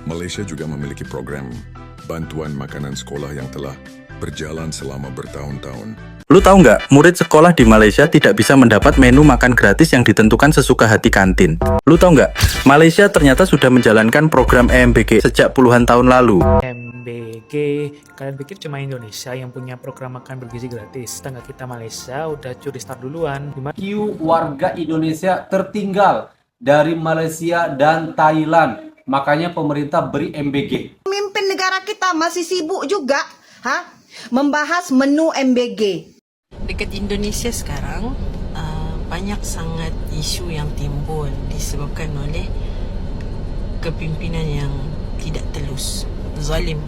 Malaysia juga memiliki program bantuan makanan sekolah yang telah berjalan selama bertahun-tahun. Lu tahu nggak, murid sekolah di Malaysia tidak bisa mendapat menu makan gratis yang ditentukan sesuka hati kantin. Lu tahu nggak, Malaysia ternyata sudah menjalankan program EMBG sejak puluhan tahun lalu. MBG, kalian pikir cuma Indonesia yang punya program makan bergizi gratis? Tetangga kita Malaysia udah curi start duluan. Warga Indonesia tertinggal dari Malaysia dan Thailand. Makanya pemerintah beri MBG. Pemimpin negara kita masih sibuk juga, membahas menu MBG. Dekat Indonesia sekarang banyak sangat isu yang timbul disebabkan oleh kepimpinan yang tidak telus, zalim.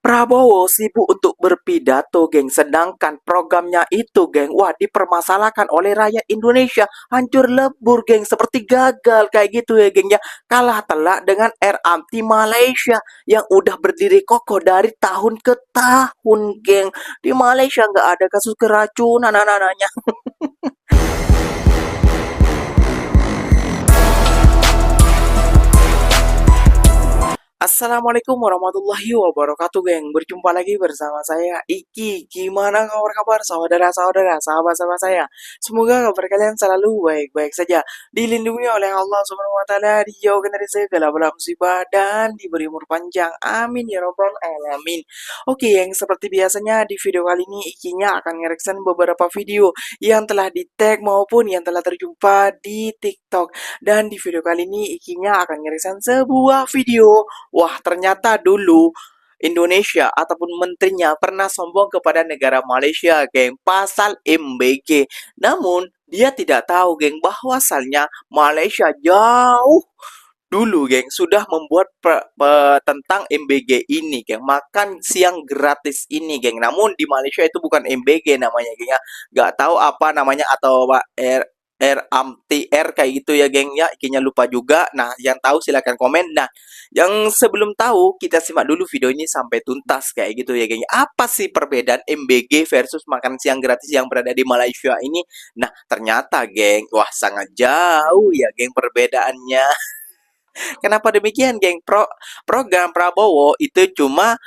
Prabowo sibuk untuk berpidato, geng. Sedangkan programnya itu, geng, wah, dipermasalahkan oleh rakyat Indonesia. Hancur lebur, geng. Seperti gagal kayak gitu ya, geng. Ya, kalah telak dengan RMT Malaysia yang udah berdiri kokoh dari tahun ke tahun, geng. Di Malaysia nggak ada kasus keracunan anak-anaknya. Assalamualaikum warahmatullahi wabarakatuh, geng. Berjumpa lagi bersama saya Iki. Gimana kabar saudara-saudara, sahabat-sahabat saya? Semoga kabar kalian selalu baik-baik saja, dilindungi oleh Allah Subhanahu wa taala, dijauhkan dari segala bala musibah dan diberi umur panjang. Amin ya rabbal alamin. Oke, yang seperti biasanya di video kali ini Ikinya akan nge-reaction beberapa video yang telah di-tag maupun yang telah terjumpa di TikTok. Dan di video kali ini Ikinya akan nge-reaction sebuah video. Wah, ternyata dulu Indonesia ataupun menterinya pernah sombong kepada negara Malaysia, geng, pasal MBG. Namun, dia tidak tahu, geng, bahwasannya Malaysia jauh dulu, geng, sudah membuat tentang MBG ini, geng, makan siang gratis ini, geng. Namun di Malaysia itu bukan MBG namanya, geng, ya. Gak tahu apa namanya, atau RMTR kayak gitu ya, geng, ya. Ikinya lupa juga. Nah, yang tahu silahkan komen. Nah, yang sebelum tahu, kita simak dulu video ini sampai tuntas kayak gitu ya, geng. Apa sih perbedaan MBG versus makan siang gratis yang berada di Malaysia ini? Nah, ternyata, geng, wah, sangat jauh ya, geng, perbedaannya. Kenapa demikian, geng? Program Prabowo itu cuma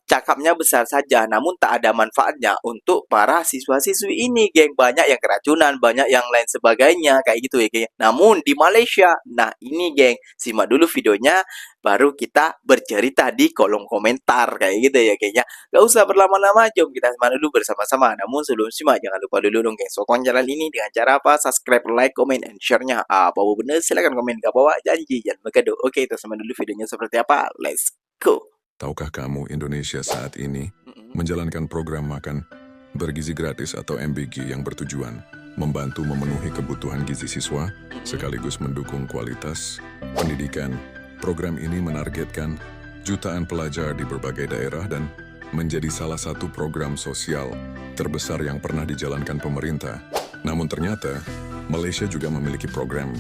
cakapnya besar saja, namun tak ada manfaatnya untuk para siswa-siswi ini, geng. Banyak yang keracunan, banyak yang lain sebagainya, kayak gitu ya, geng. Namun di Malaysia, nah ini, geng, simak dulu videonya, baru kita bercerita di kolom komentar, kayak gitu ya, geng, ya. Gak usah berlama-lama, jom kita simak dulu bersama-sama. Namun sebelum simak, jangan lupa dulu dong, geng, sokong channel ini dengan cara apa? Subscribe, like, comment, and share-nya. Apa bener? Silahkan komen ke bawah, janji, jangan bergaduh. Oke, kita simak dulu videonya seperti apa. Let's go! Tahukah kamu Indonesia saat ini menjalankan program makan bergizi gratis atau MBG yang bertujuan membantu memenuhi kebutuhan gizi siswa sekaligus mendukung kualitas pendidikan. Program ini menargetkan jutaan pelajar di berbagai daerah dan menjadi salah satu program sosial terbesar yang pernah dijalankan pemerintah. Namun ternyata Malaysia juga memiliki program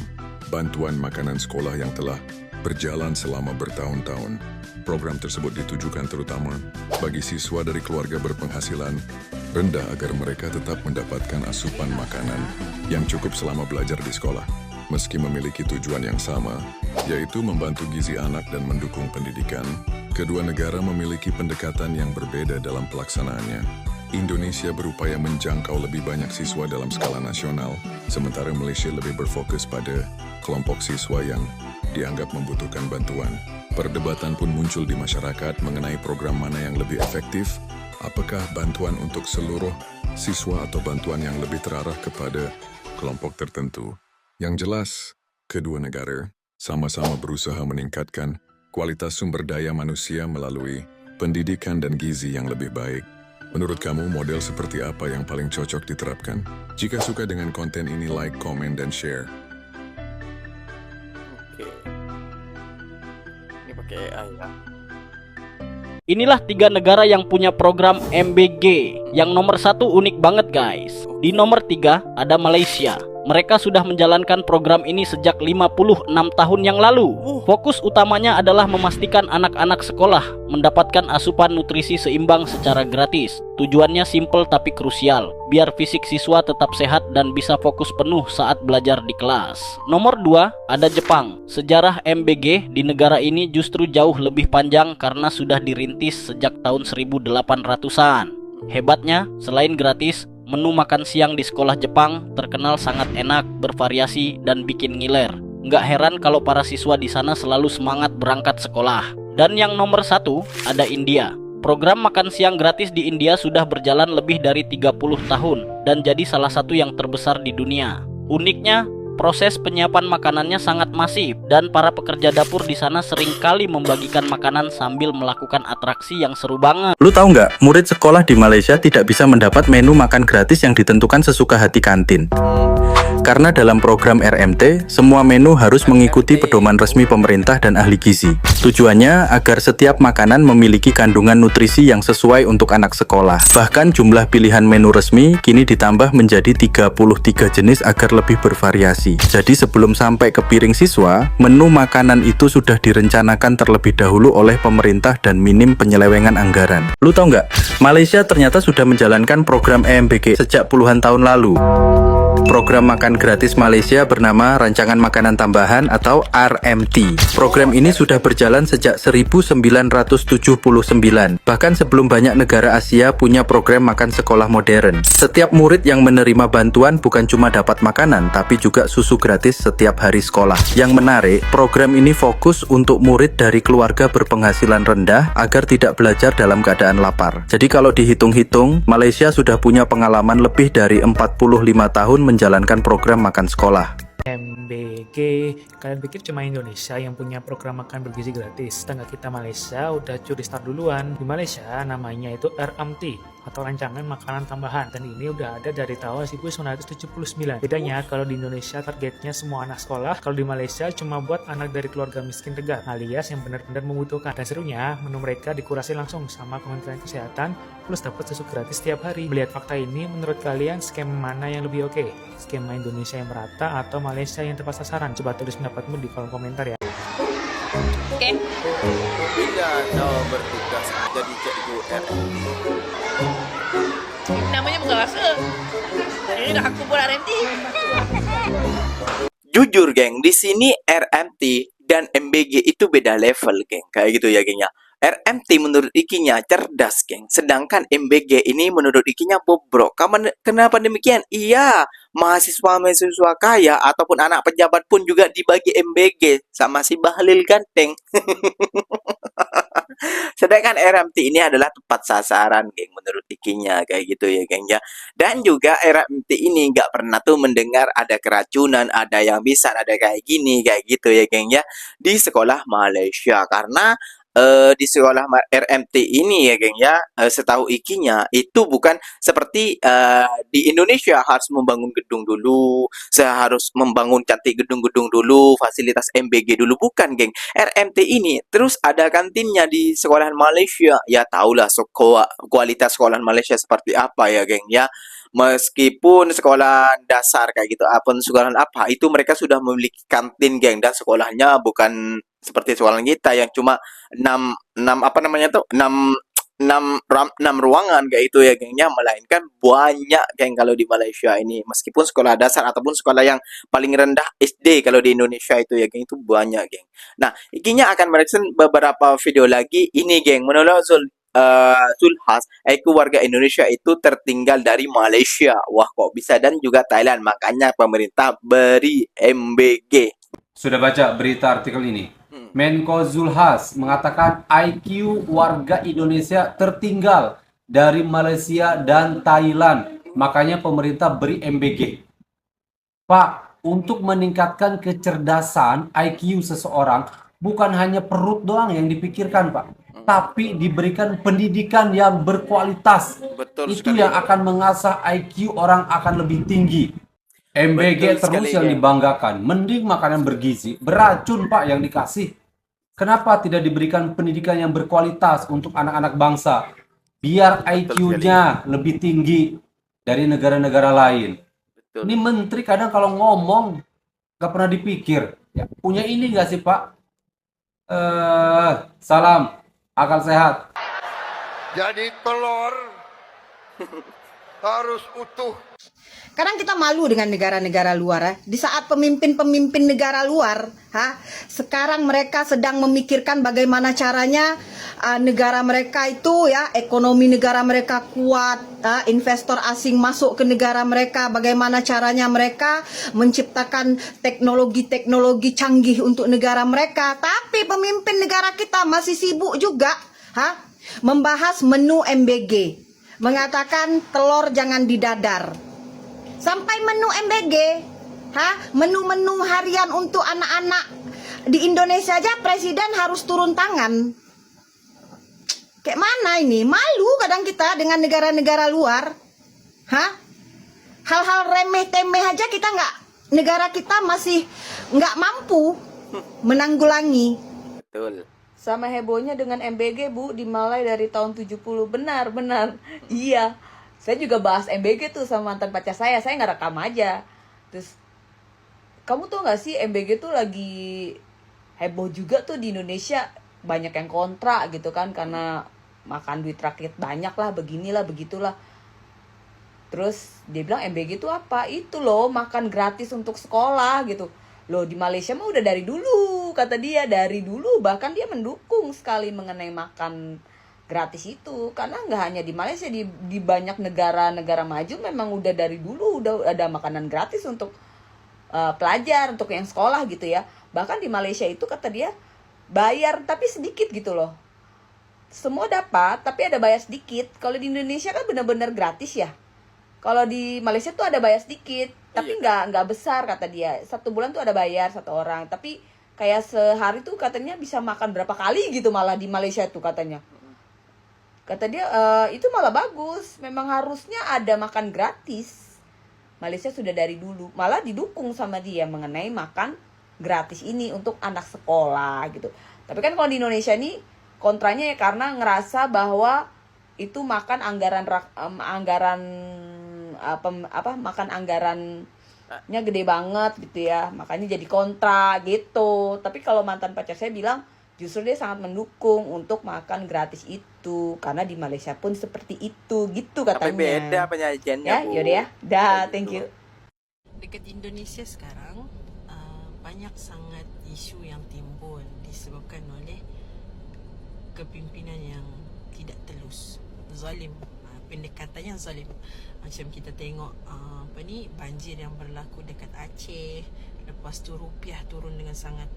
bantuan makanan sekolah yang telah berjalan selama bertahun-tahun. Program tersebut ditujukan terutama bagi siswa dari keluarga berpenghasilan rendah agar mereka tetap mendapatkan asupan makanan yang cukup selama belajar di sekolah. Meski memiliki tujuan yang sama, yaitu membantu gizi anak dan mendukung pendidikan, kedua negara memiliki pendekatan yang berbeda dalam pelaksanaannya. Indonesia berupaya menjangkau lebih banyak siswa dalam skala nasional, sementara Malaysia lebih berfokus pada kelompok siswa yang dianggap membutuhkan bantuan. Perdebatan pun muncul di masyarakat mengenai program mana yang lebih efektif, apakah bantuan untuk seluruh siswa atau bantuan yang lebih terarah kepada kelompok tertentu. Yang jelas, kedua negara sama-sama berusaha meningkatkan kualitas sumber daya manusia melalui pendidikan dan gizi yang lebih baik. Menurut kamu, model seperti apa yang paling cocok diterapkan? Jika suka dengan konten ini, like, komen, dan share. Inilah 3 negara yang punya program MBG. Yang nomor 1 unik banget, guys. Di nomor 3 ada Malaysia. Mereka sudah menjalankan program ini sejak 56 tahun yang lalu. Fokus utamanya adalah memastikan anak-anak sekolah mendapatkan asupan nutrisi seimbang secara gratis. Tujuannya simpel tapi krusial, biar fisik siswa tetap sehat dan bisa fokus penuh saat belajar di kelas. Nomor 2, ada Jepang. Sejarah MBG di negara ini justru jauh lebih panjang karena sudah dirintis sejak tahun 1800-an. Hebatnya, selain gratis, menu makan siang di sekolah Jepang terkenal sangat enak, bervariasi, dan bikin ngiler. Nggak heran kalau para siswa di sana selalu semangat berangkat sekolah. Dan yang nomor 1, ada India. Program makan siang gratis di India sudah berjalan lebih dari 30 tahun dan jadi salah satu yang terbesar di dunia. Uniknya, proses penyiapan makanannya sangat masif dan para pekerja dapur di sana seringkali membagikan makanan sambil melakukan atraksi yang seru banget. Lu tahu nggak, murid sekolah di Malaysia tidak bisa mendapat menu makan gratis yang ditentukan sesuka hati kantin. Karena dalam program RMT, semua menu harus mengikuti pedoman resmi pemerintah dan ahli gizi. Tujuannya agar setiap makanan memiliki kandungan nutrisi yang sesuai untuk anak sekolah. Bahkan jumlah pilihan menu resmi kini ditambah menjadi 33 jenis agar lebih bervariasi. Jadi sebelum sampai ke piring siswa, menu makanan itu sudah direncanakan terlebih dahulu oleh pemerintah dan minim penyelewengan anggaran. Lu tahu nggak, Malaysia ternyata sudah menjalankan program EMBG sejak puluhan tahun lalu. Program makan gratis Malaysia bernama Rancangan Makanan Tambahan atau RMT. Program ini sudah berjalan sejak 1979. Bahkan sebelum banyak negara Asia punya program makan sekolah modern. Setiap murid yang menerima bantuan bukan cuma dapat makanan, tapi juga susu gratis setiap hari sekolah. Yang menarik, program ini fokus untuk murid dari keluarga berpenghasilan rendah agar tidak belajar dalam keadaan lapar. Jadi kalau dihitung-hitung, Malaysia sudah punya pengalaman lebih dari 45 tahun menjalankan program makan sekolah. MBG, kalian pikir cuma Indonesia yang punya program makan bergizi gratis? Tetangga kita Malaysia udah curi start duluan. Di Malaysia namanya itu RMT atau Rancangan Makanan Tambahan, dan ini udah ada dari tahun 1979. Bedanya kalau di Indonesia targetnya semua anak sekolah, kalau di Malaysia cuma buat anak dari keluarga miskin tegar alias yang benar-benar membutuhkan. Dan serunya menu mereka dikurasi langsung sama Kementerian Kesehatan plus dapat susu gratis setiap hari. Melihat fakta ini, menurut kalian skema mana yang lebih oke? Skema Indonesia yang merata atau Malaysia yang tepat sasaran? Coba tulis pendapatmu di kolom komentar ya. Oke. Bila kau bertugas jadi cikgu RMT, Namanya bukan rasa. Ini dah aku buat RMT. jujur geng, di sini RMT dan MBG itu beda level geng, kayak gitu ya geng ya. RMT menurut ikinya cerdas geng, sedangkan MBG ini menurut ikinya bobrok. Kenapa demikian? Iya, mahasiswa-mahasiswa kaya ataupun anak pejabat pun juga dibagi MBG sama si Bahlil ganteng. Sedangkan RMT ini adalah tepat sasaran geng menurut ikinya, kayak gitu ya geng ya. Dan juga RMT ini nggak pernah tuh mendengar ada keracunan, ada yang bisa, ada kayak gini, kayak gitu ya geng ya, di sekolah Malaysia. Karena di sekolah RMT ini ya geng ya, setahu ikinya itu bukan seperti di Indonesia harus membangun gedung dulu, harus membangun cantik gedung-gedung dulu, fasilitas MBG dulu, bukan geng. RMT ini terus ada kantinnya di sekolah Malaysia. Ya tahulah kualitas sekolah Malaysia seperti apa ya geng ya. Meskipun sekolah dasar kayak gitu, apapun sekolah apa itu mereka sudah memiliki kantin geng, dan sekolahnya bukan seperti sekolah kita yang cuma 6 apa namanya tuh 6 ruangan kayak itu ya gengnya, melainkan banyak geng kalau di Malaysia ini. Meskipun sekolah dasar ataupun sekolah yang paling rendah SD kalau di Indonesia itu ya geng, itu banyak geng. Nah, ikinya akan mereaction beberapa video lagi ini geng, menolak Zulhas, warga Indonesia itu tertinggal dari Malaysia. Wah, kok bisa? Dan juga Thailand, makanya pemerintah beri MBG. Sudah baca berita artikel ini? Menko Zulhas mengatakan IQ warga Indonesia tertinggal dari Malaysia dan Thailand. Makanya pemerintah beri MBG. Pak, untuk meningkatkan kecerdasan IQ seseorang, bukan hanya perut doang yang dipikirkan, Pak. Tapi diberikan pendidikan yang berkualitas. Betul itu sekali. yang akan mengasah IQ orang akan lebih tinggi. MBG Betul terus sekali, yang ya. dibanggakan. Mending makanan bergizi. Beracun Pak yang dikasih. Kenapa tidak diberikan pendidikan yang berkualitas untuk anak-anak bangsa? Biar IQ-nya lebih tinggi dari negara-negara lain. Ini menteri kadang kalau ngomong nggak pernah dipikir. Ya, punya ini nggak sih Pak? Salam, akal sehat. Jadi telur harus utuh. Kadang kita malu dengan negara-negara luar ya. Di saat pemimpin-pemimpin negara luar, sekarang mereka sedang memikirkan bagaimana caranya negara mereka itu ya, ekonomi negara mereka kuat, investor asing masuk ke negara mereka, bagaimana caranya mereka menciptakan teknologi-teknologi canggih untuk negara mereka. Tapi pemimpin negara kita masih sibuk juga, membahas menu MBG, mengatakan telur jangan didadar. Sampai menu MBG, menu-menu harian untuk anak-anak di Indonesia aja presiden harus turun tangan. Kayak mana ini? Malu kadang kita dengan negara-negara luar. Hal-hal remeh-temeh aja negara kita masih nggak mampu menanggulangi. Betul. Sama hebohnya dengan MBG, Bu, di Malai dari tahun 70. Benar. Iya. Saya juga bahas MBG tuh sama mantan pacar saya nggak rekam aja. Terus, kamu tuh nggak sih MBG tuh lagi heboh juga tuh di Indonesia. Banyak yang kontra gitu kan, karena makan duit rakyat banyak lah, beginilah, begitulah. Terus dia bilang MBG tuh apa? Itu loh, makan gratis untuk sekolah gitu. Loh, di Malaysia mah udah dari dulu, kata dia, dari dulu. Bahkan dia mendukung sekali mengenai makan gratis itu, karena nggak hanya di Malaysia, di banyak negara-negara maju memang udah dari dulu udah ada makanan gratis untuk pelajar, untuk yang sekolah gitu ya. Bahkan di Malaysia itu kata dia bayar tapi sedikit gitu loh, semua dapat tapi ada bayar sedikit. Kalau di Indonesia kan benar-benar gratis ya. Kalau di Malaysia tuh ada bayar sedikit tapi nggak besar, kata dia. 1 bulan tuh ada bayar 1 orang, tapi kayak sehari tuh katanya bisa makan berapa kali gitu malah di Malaysia tuh katanya. Kata dia, itu malah bagus. Memang harusnya ada makan gratis. Malaysia sudah dari dulu. Malah didukung sama dia mengenai makan gratis ini untuk anak sekolah gitu. Tapi kan kalau di Indonesia ini kontranya ya, karena ngerasa bahwa itu makan makan anggarannya gede banget gitu ya. Makanya jadi kontra gitu. Tapi kalau mantan pacar saya bilang, justru dia sangat mendukung untuk makan gratis itu, karena di Malaysia pun seperti itu gitu katanya. Tapi beda penyajiannya, ya, Bu. yaudah ya, dah, thank you. Dekat Indonesia sekarang banyak sangat isu yang timbul disebabkan oleh kepimpinan yang tidak telus, zalim. Pendekatannya zalim. Macam kita tengok banjir yang berlaku dekat Aceh, lepas tu rupiah turun dengan sangat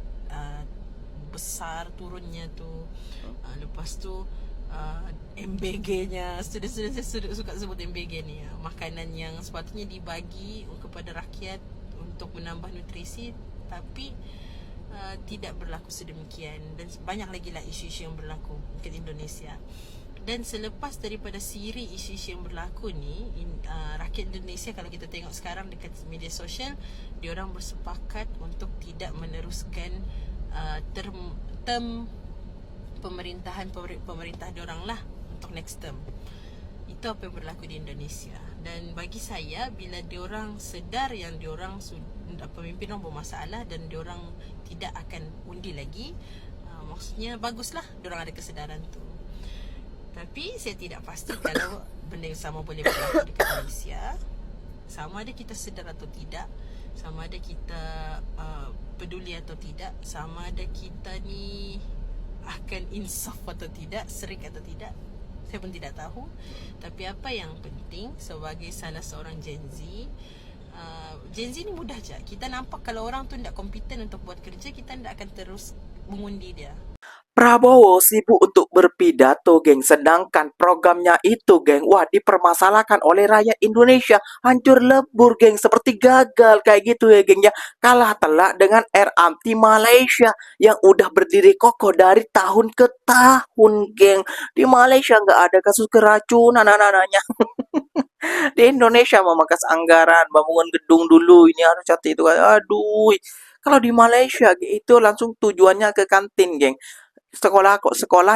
besar turunnya tu. Lepas tu MBG-nya, student-student saya suka sebut MBG ni, makanan yang sepatutnya dibagi kepada rakyat untuk menambah nutrisi, tapi tidak berlaku sedemikian. Dan banyak lagi lah isu-isu yang berlaku di Indonesia. Dan selepas daripada siri isu-isu yang berlaku ni, rakyat Indonesia kalau kita tengok sekarang dekat media sosial, diorang bersepakat untuk tidak meneruskan term pemerintah diorang lah untuk next term. Itu apa yang berlaku di Indonesia. Dan bagi saya, bila diorang sedar yang diorang pemimpin orang bermasalah dan diorang tidak akan undi lagi, maksudnya baguslah diorang ada kesedaran tu. Tapi saya tidak pasti kalau benda yang sama boleh berlaku dekat Malaysia. Sama ada kita sedar atau tidak, sama ada kita peduli atau tidak, sama ada kita ni akan insaf atau tidak, serik atau tidak, saya pun tidak tahu. Tapi apa yang penting sebagai salah seorang Gen Z, Gen Z ni mudah je. Kita nampak kalau orang tu tidak kompeten untuk buat kerja, kita tidak akan terus mengundi dia. Prabowo sibuk untuk berpidato, geng. Sedangkan programnya itu, geng, wah, dipermasalahkan oleh rakyat Indonesia. Hancur lebur, geng. Seperti gagal kayak gitu ya, geng, ya. Kalah telak dengan RMT Malaysia yang udah berdiri kokoh dari tahun ke tahun, geng. Di Malaysia nggak ada kasus keracunan anak-anaknya. Di Indonesia memangkas anggaran, bangun gedung dulu, ini harus catat itu. Aduh. Kalau di Malaysia itu langsung tujuannya ke kantin, geng. Sekolah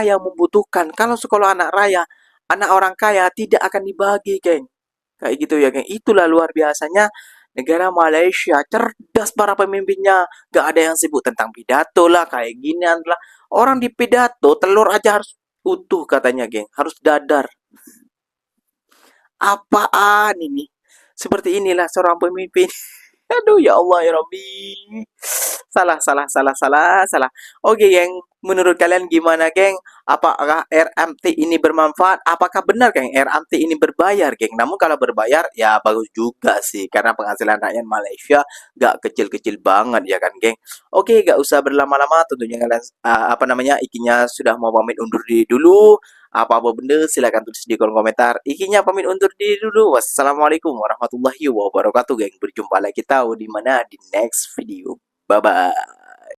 yang membutuhkan. Kalau sekolah anak raya, anak orang kaya tidak akan dibagi, geng. Kayak gitu ya, geng. Itulah luar biasanya Negara Malaysia cerdas para pemimpinnya. Gak ada yang sibuk tentang pidato lah, kayak ginian lah. Orang di pidato telur aja harus utuh katanya, geng. Harus dadar. Apaan ini? Seperti inilah seorang pemimpin. Aduh ya Allah ya Rabbi. Salah. Oke, geng. Menurut kalian gimana, geng? Apakah RMT ini bermanfaat? Apakah benar, geng, RMT ini berbayar, geng? Namun kalau berbayar, ya bagus juga sih. Karena penghasilan rakyat Malaysia gak kecil-kecil banget, ya kan, geng? Oke, gak usah berlama-lama. Tentunya kalian, Ikinya sudah mau pamit undur diri dulu. Apa-apa benda, silahkan tulis di kolom komentar. Ikinya pamit undur diri dulu. Wassalamualaikum warahmatullahi wabarakatuh, geng. Berjumpa lagi kita di mana di next video. Bye-bye.